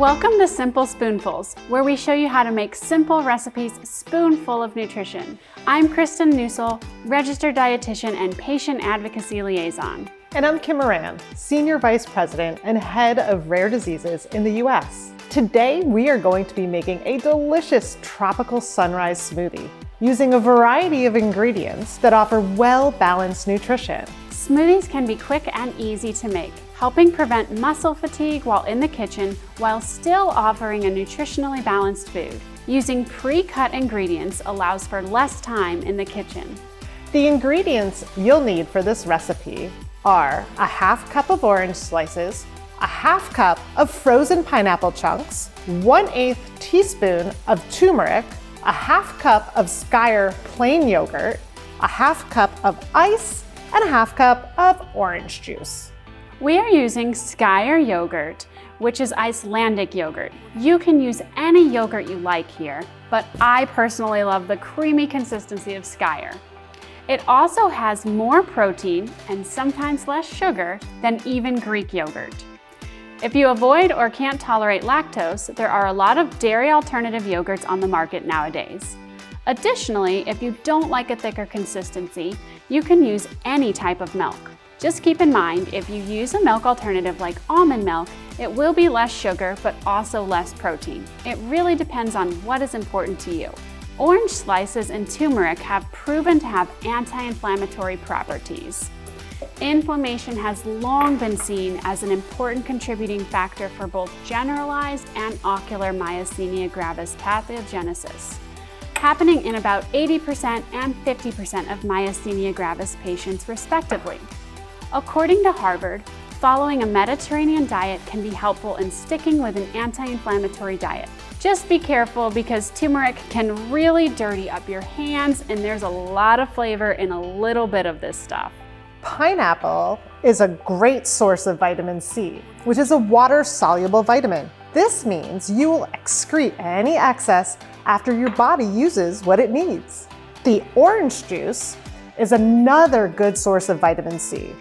Welcome to Simple Spoonfuls, where we show you how to make simple recipes spoonful of nutrition. I'm Kristen Nusel, registered dietitian and patient advocacy liaison. And I'm Kim Moran, Senior Vice President and Head of Rare Diseases in the US. Today, we are going to be making a delicious tropical sunrise smoothie using a variety of ingredients that offer well-balanced nutrition. Smoothies can be quick and easy to make, helping prevent muscle fatigue while in the kitchen while still offering a nutritionally balanced food. Using pre-cut ingredients allows for less time in the kitchen. The ingredients you'll need for this recipe are a half cup of orange slices, a half cup of frozen pineapple chunks, 1/8 teaspoon of turmeric, a half cup of Skyr plain yogurt, a half cup of ice, and a half cup of orange juice. We are using Skyr yogurt, which is Icelandic yogurt. You can use any yogurt you like here, but I personally love the creamy consistency of Skyr. It also has more protein and sometimes less sugar than even Greek yogurt. If you avoid or can't tolerate lactose, there are a lot of dairy alternative yogurts on the market nowadays. Additionally, if you don't like a thicker consistency, you can use any type of milk. Just keep in mind, if you use a milk alternative like almond milk, it will be less sugar but also less protein. It really depends on what is important to you. Orange slices and turmeric have proven to have anti-inflammatory properties. Inflammation has long been seen as an important contributing factor for both generalized and ocular myasthenia gravis pathogenesis, happening in about 80% and 50% of myasthenia gravis patients respectively. According to Harvard, following a Mediterranean diet can be helpful in sticking with an anti-inflammatory diet. Just be careful because turmeric can really dirty up your hands and there's a lot of flavor in a little bit of this stuff. Pineapple is a great source of vitamin C, which is a water-soluble vitamin. This means you will excrete any excess after your body uses what it needs. The orange juice is another good source of vitamin C.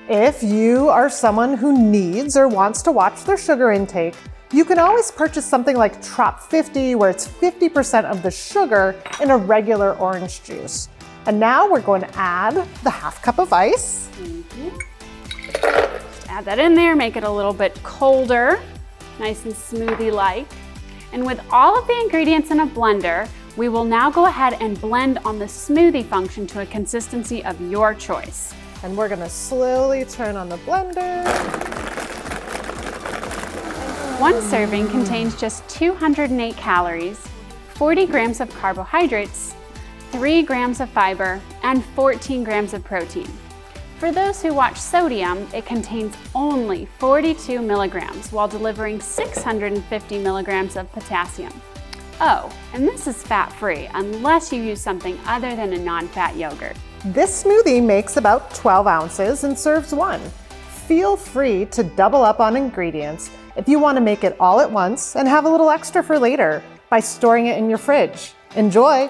If you are someone who needs or wants to watch their sugar intake, you can always purchase something like Trop 50, where it's 50% of the sugar in a regular orange juice. And now we're going to add the half cup of ice. Just add that in there, make it a little bit colder, nice and smoothie-like. And with all of the ingredients in a blender, we will now go ahead and blend on the smoothie function to a consistency of your choice. And we're gonna slowly turn on the blender. One serving contains just 208 calories, 40 grams of carbohydrates, 3 grams of fiber, and 14 grams of protein. For those who watch sodium, it contains only 42 milligrams while delivering 650 milligrams of potassium. Oh, and this is fat-free unless you use something other than a non-fat yogurt. This smoothie makes about 12 ounces and serves one. Feel free to double up on ingredients if you want to make it all at once and have a little extra for later by storing it in your fridge. Enjoy!